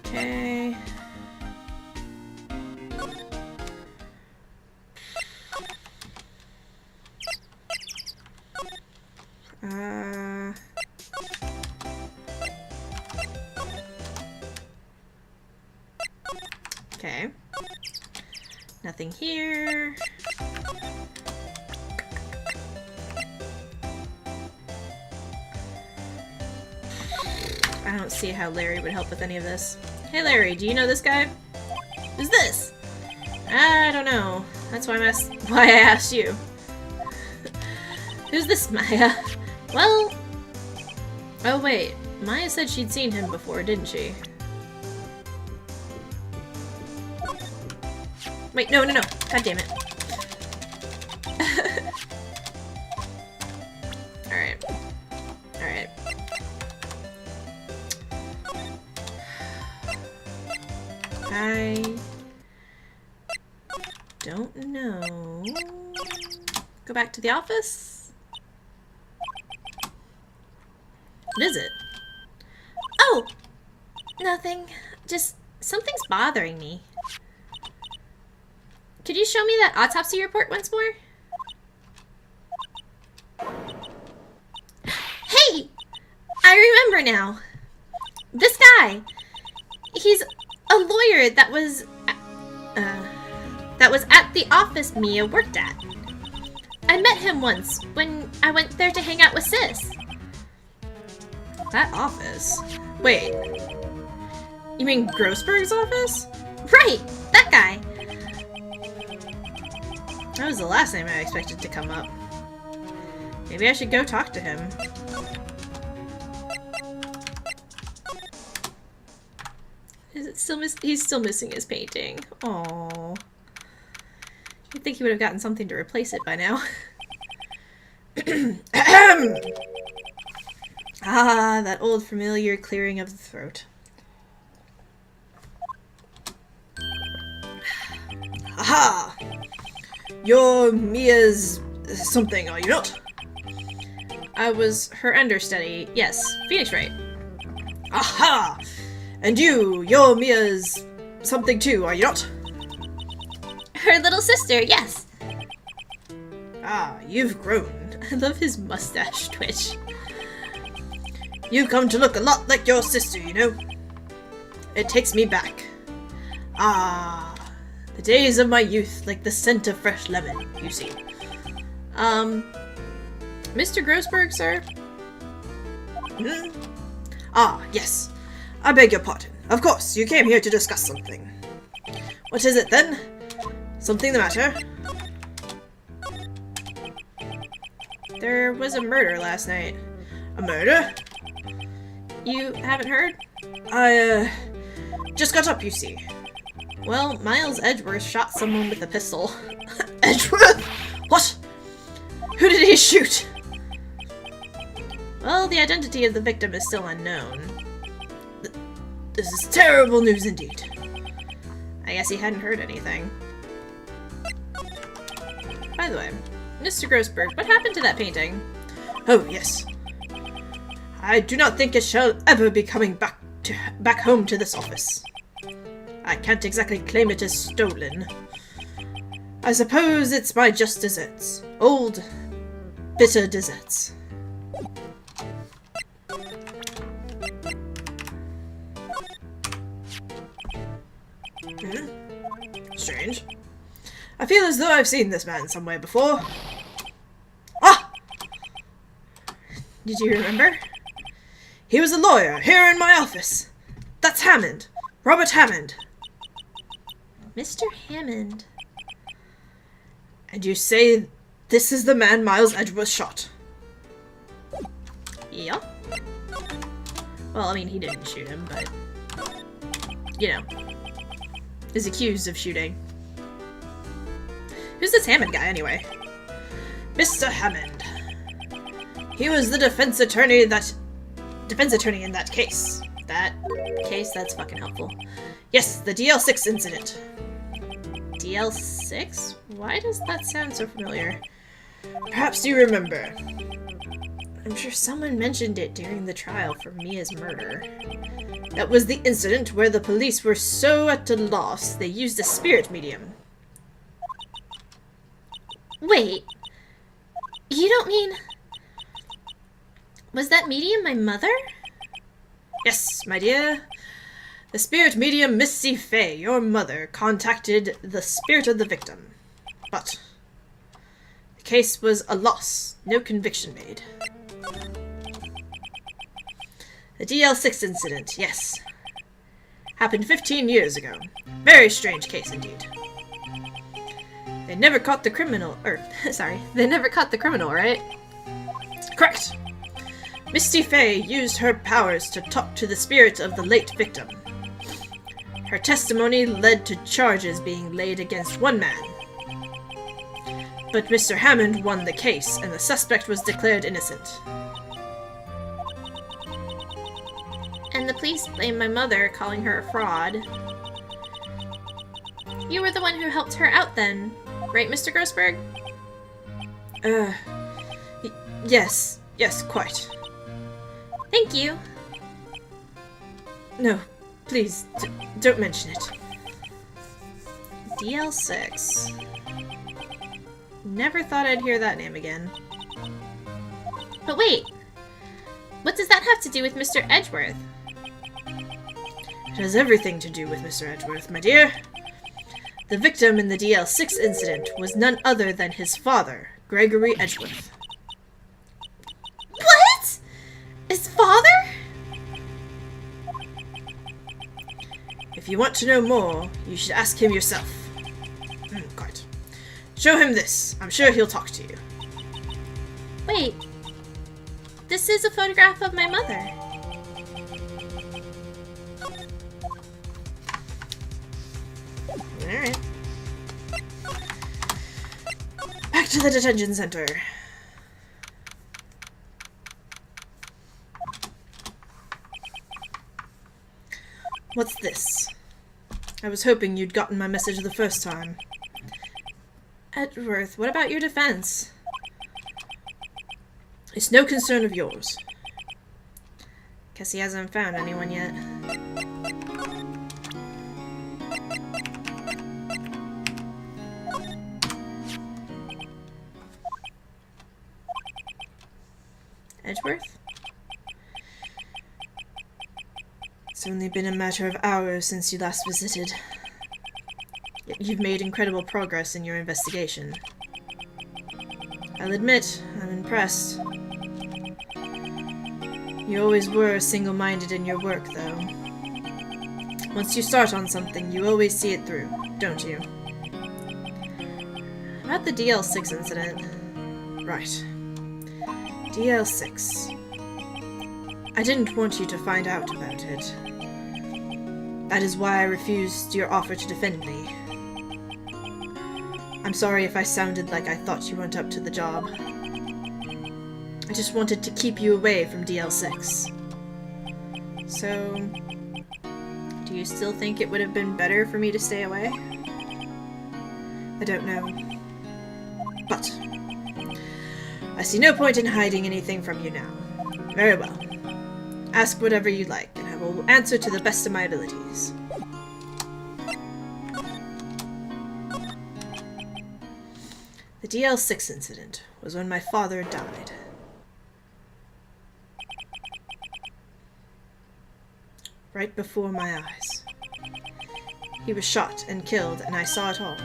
Okay. Okay. Nothing here. I don't see how Larry would help with any of this. Hey Larry, do you know this guy? Who's this? I don't know. That's why I asked you. Who's this, Maya? Well... Oh wait, Maya said she'd seen him before, didn't she? Wait, no. God damn it. Alright. I don't know. Go back to the office? What is it? Oh! Nothing. Just something's bothering me. Could you show me that autopsy report once more? Hey! I remember now. This guy. He's a lawyer that was at the office Mia worked at. I met him once when I went there to hang out with Sis. That office? Wait. You mean Grossberg's office? Right! That guy. That was the last name I expected to come up. Maybe I should go talk to him. Is it still he's still missing his painting. Aww. You'd think he would have gotten something to replace it by now. Ah, that old familiar clearing of the throat. Aha! You're Mia's something, are you not? I was her understudy. Yes, Phoenix Wright. Aha! And you're Mia's something too, are you not? Her little sister, yes. Ah, you've grown. I love his mustache twitch. You've come to look a lot like your sister, you know. It takes me back. Ah, the days of my youth, like the scent of fresh lemon, you see. Mr. Grossberg, sir? Hmm? Ah, yes. I beg your pardon. Of course, you came here to discuss something. What is it, then? Something the matter? There was a murder last night. A murder? You haven't heard? I, just got up, you see. Well, Miles Edgeworth shot someone with a pistol. Edgeworth? What? Who did he shoot? Well, the identity of the victim is still unknown. This is terrible news indeed. I guess he hadn't heard anything. By the way, Mr. Grossberg, what happened to that painting? Oh, yes. I do not think it shall ever be coming back home to this office. I can't exactly claim it as stolen. I suppose it's my just desserts. Old, bitter desserts. Strange. I feel as though I've seen this man somewhere before. Did you remember? He was a lawyer, here in my office. That's Hammond. Robert Hammond. Mr. Hammond. And you say this is the man Miles Edgeworth shot? Yeah. Well, I mean, he didn't shoot him, but... you know. Is accused of shooting. Who's this Hammond guy, anyway? Mr. Hammond. He was the defense attorney in that case. That case? That's fucking helpful. Yes, the DL6 incident. DL6? Why does that sound so familiar? Perhaps you remember. I'm sure someone mentioned it during the trial for Mia's murder. That was the incident where the police were so at a loss they used a spirit medium. Wait. You don't mean... Was that medium my mother? Yes, my dear. The spirit medium Missy Fay, your mother, contacted the spirit of the victim. But the case was a loss, no conviction made. The DL6 incident, yes. Happened 15 years ago. Very strange case indeed. They never caught the criminal, they never caught the criminal, right? Correct. Misty Fay used her powers to talk to the spirit of the late victim. Her testimony led to charges being laid against one man. But Mr. Hammond won the case, and the suspect was declared innocent. And the police blamed my mother, calling her a fraud. You were the one who helped her out then, right, Mr. Grossberg? Yes, quite. Thank you. No, please, don't mention it. DL6. Never thought I'd hear that name again. But wait, what does that have to do with Mr. Edgeworth? It has everything to do with Mr. Edgeworth, my dear. The victim in the DL6 incident was none other than his father, Gregory Edgeworth. What? His father? If you want to know more, you should ask him yourself. Quite. Show him this. I'm sure he'll talk to you. Wait. This is a photograph of my mother. Alright. Back to the detention center. What's this? I was hoping you'd gotten my message the first time. Edgeworth, what about your defense? It's no concern of yours. Guess he hasn't found anyone yet. Edgeworth? It's only been a matter of hours since you last visited. Yet you've made incredible progress in your investigation. I'll admit, I'm impressed. You always were single-minded in your work, though. Once you start on something, you always see it through, don't you? About the DL6 incident. Right. DL6. I didn't want you to find out about it. That is why I refused your offer to defend me. I'm sorry if I sounded like I thought you weren't up to the job. I just wanted to keep you away from DL6. So, do you still think it would have been better for me to stay away? I don't know. But I see no point in hiding anything from you now. Very well. Ask whatever you like, and I will answer to the best of my abilities. The DL6 incident was when my father died. Right before my eyes. He was shot and killed, and I saw it all.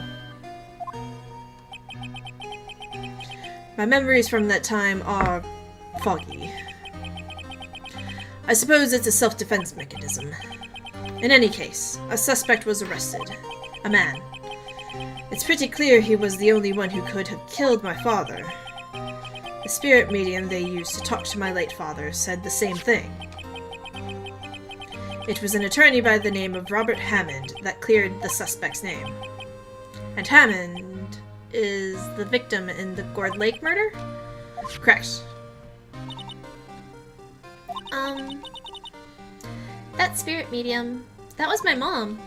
My memories from that time are foggy. I suppose it's a self-defense mechanism. In any case, a suspect was arrested. A man. It's pretty clear he was the only one who could have killed my father. The spirit medium they used to talk to my late father said the same thing. It was an attorney by the name of Robert Hammond that cleared the suspect's name. And Hammond is the victim in the Gourd Lake murder? Correct. That spirit medium, that was my mom.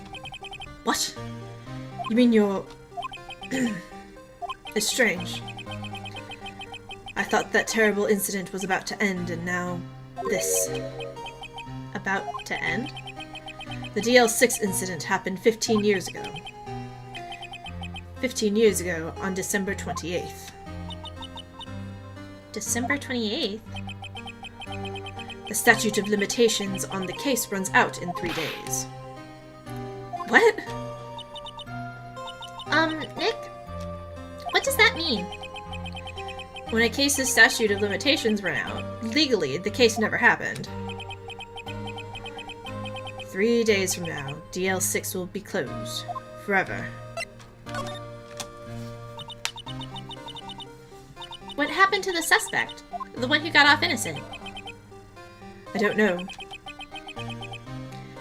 What? You mean you're... It's strange. I thought that terrible incident was about to end, and now... this. About to end? The DL6 incident happened 15 years ago. 15 years ago, on December 28th. December 28th? The statute of limitations on the case runs out in 3 days. What? Nick? What does that mean? When a case's statute of limitations run out, legally, the case never happened. 3 days from now, DL6 will be closed. Forever. What happened to the suspect? The one who got off innocent? I don't know.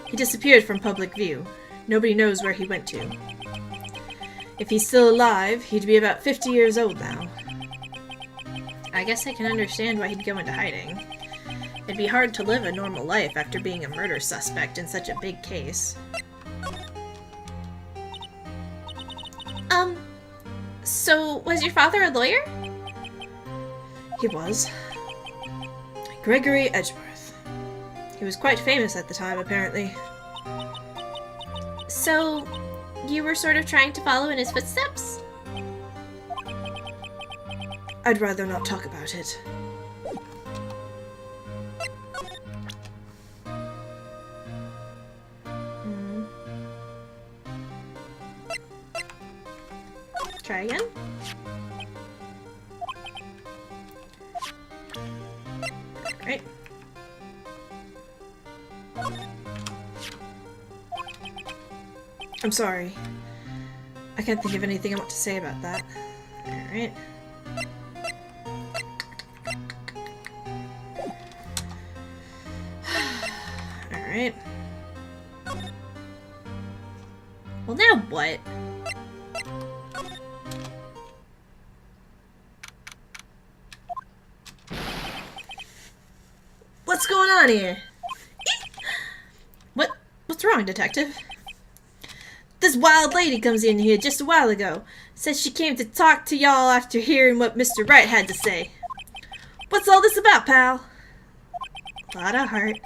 He disappeared from public view. Nobody knows where he went to. If he's still alive, he'd be about 50 years old now. I guess I can understand why he'd go into hiding. It'd be hard to live a normal life after being a murder suspect in such a big case. So was your father a lawyer? He was. Gregory Edgeworth. He was quite famous at the time, apparently. So, you were sort of trying to follow in his footsteps? I'd rather not talk about it. Try again? Right. I'm sorry. I can't think of anything I want to say about that. Alright. Alright. Well, now what? What's going on here? What's wrong, detective? This wild lady comes in here just a while ago. Says she came to talk to y'all after hearing what Mr. Wright had to say. What's all this about, pal? A lot of heart.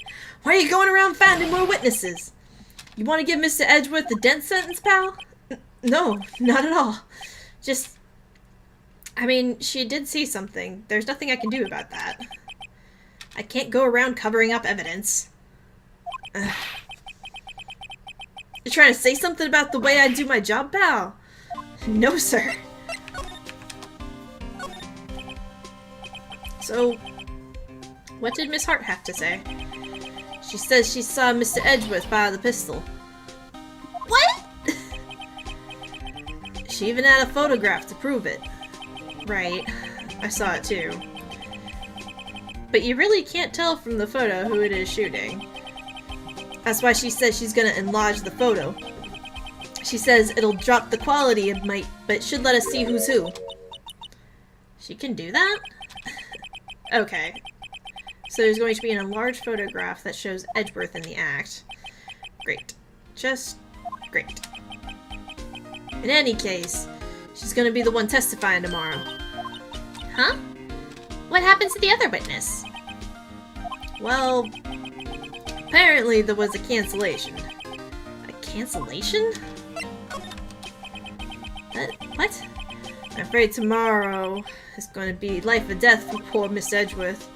Why are you going around finding more witnesses? You want to give Mr. Edgeworth the death sentence, pal? No, not at all. Just... I mean, she did see something. There's nothing I can do about that. I can't go around covering up evidence. Ugh. You're trying to say something about the way I do my job, pal? No, sir. So, what did Miss Hart have to say? She says she saw Mr. Edgeworth fire the pistol. What? She even had a photograph to prove it. Right. I saw it too. But you really can't tell from the photo who it is shooting. That's why she says she's gonna enlarge the photo. She says it'll drop the quality a mite, but it should let us see who's who. She can do that? Okay. So there's going to be an enlarged photograph that shows Edgeworth in the act. Great. Just great. In any case, she's gonna be the one testifying tomorrow. Huh? What happens to the other witness? Well, apparently there was a cancellation. A cancellation? What? I'm afraid tomorrow is going to be life or death for poor Miss Edgeworth.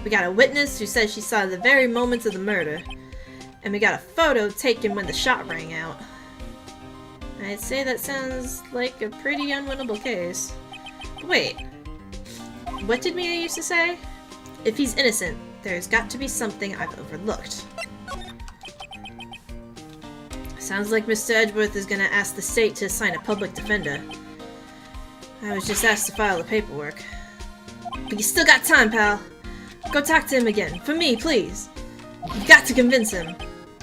We got a witness who says she saw the very moments of the murder. And we got a photo taken when the shot rang out. I'd say that sounds like a pretty unwinnable case. But wait. What did Mia used to say? If he's innocent, There's got to be something I've overlooked. Sounds like Mr. Edgeworth is gonna ask the state to assign a public defender. I was just asked to file the paperwork. But you still got time, pal. Go talk to him again. For me, please. You've got to convince him.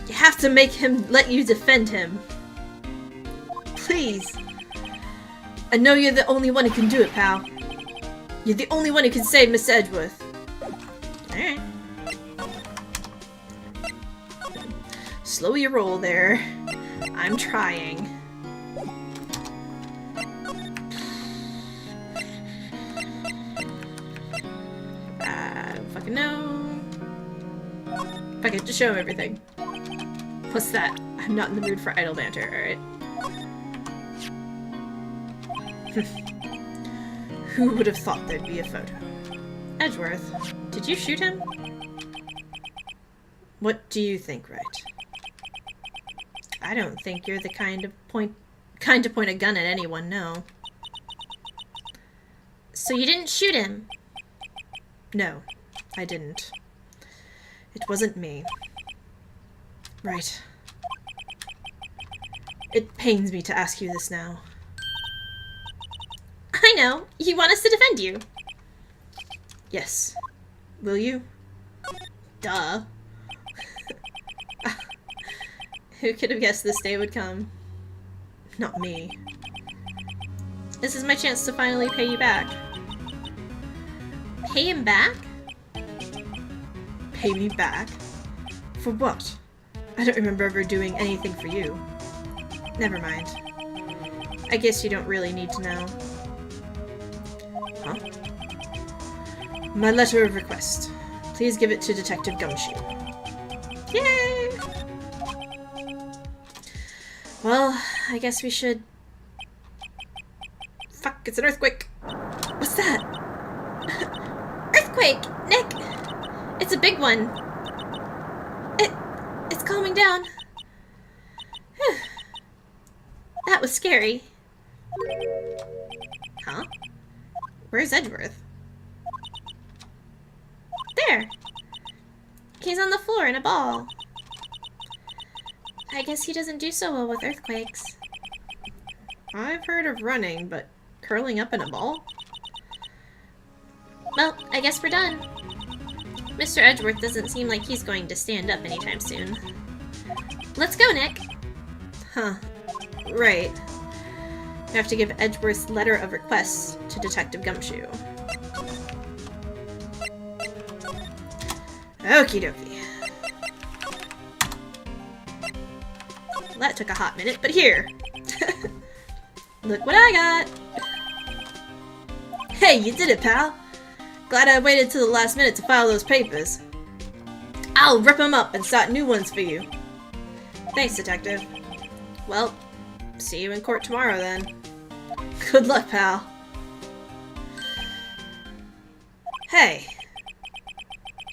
You have to make him let you defend him. Please. I know you're the only one who can do it, pal. You're the only one who can save Mr. Edgeworth. Alright. Slow your roll there. I'm trying. I don't fucking know. Fuck it, just show him everything. What's that? I'm not in the mood for idle banter, alright? Who would have thought there'd be a photo? Edgeworth, did you shoot him? What do you think, Wright? I don't think you're the kind to point a gun at anyone, no. So you didn't shoot him? No, I didn't. It wasn't me. Right. It pains me to ask you this now. I know. You want us to defend you. Yes. Will you? Duh. Who could have guessed this day would come? Not me. This is my chance to finally pay you back. Pay him back? Pay me back? For what? I don't remember ever doing anything for you. Never mind. I guess you don't really need to know. Huh? My letter of request. Please give it to Detective Gumshoe. Yay! Well, I guess we should... Fuck, it's an earthquake! What's that? Earthquake! Nick! It's a big one. It's calming down. That was scary. Huh? Where's Edgeworth? There. He's on the floor in a ball. I guess he doesn't do so well with earthquakes. I've heard of running, but curling up in a ball? Well, I guess we're done. Mr. Edgeworth doesn't seem like he's going to stand up anytime soon. Let's go, Nick. Huh. Right. We have to give Edgeworth's letter of request to Detective Gumshoe. Okie dokie. Well, that took a hot minute, but here! Look what I got! Hey, you did it, pal! Glad I waited till the last minute to file those papers. I'll rip them up and start new ones for you. Thanks, Detective. Well, see you in court tomorrow, then. Good luck, pal. Hey.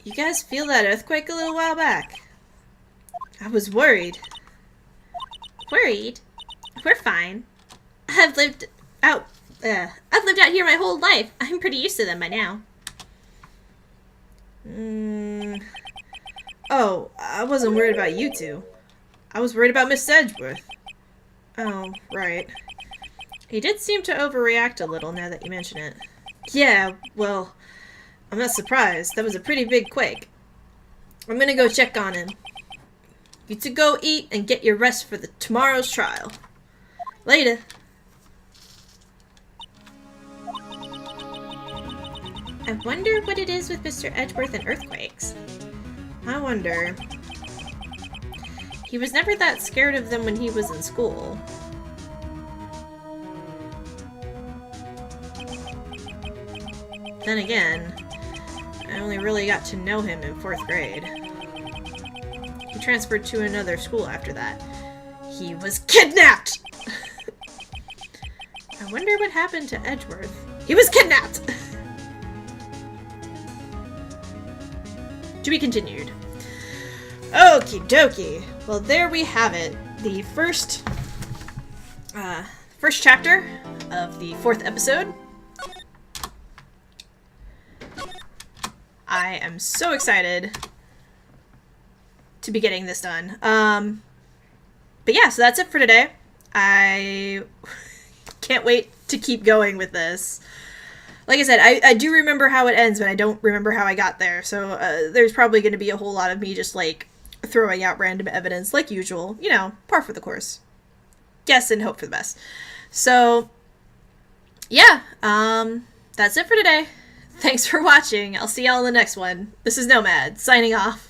You guys feel that earthquake a little while back? I was worried. Worried? We're fine. I've lived out here my whole life. I'm pretty used to them by now. Oh, I wasn't worried about you two. I was worried about Miss Edgeworth. Oh, right. He did seem to overreact a little now that you mention it. Yeah, well, I'm not surprised. That was a pretty big quake. I'm gonna go check on him. You two go eat and get your rest for tomorrow's trial. Later. I wonder what it is with Mr. Edgeworth and earthquakes. I wonder. He was never that scared of them when he was in school. Then again, I only really got to know him in 4th grade. He transferred to another school after that. He was kidnapped! I wonder what happened to Edgeworth. He was kidnapped! To be continued. Okie dokie. Well, there we have it. The first chapter of the 4th episode. I am so excited to be getting this done. But yeah, so that's it for today. I can't wait to keep going with this. Like I said, I do remember how it ends, but I don't remember how I got there. So there's probably going to be a whole lot of me just, like, throwing out random evidence, like usual. You know, par for the course. Guess and hope for the best. So, yeah, that's it for today. Thanks for watching. I'll see y'all in the next one. This is Nomad, signing off.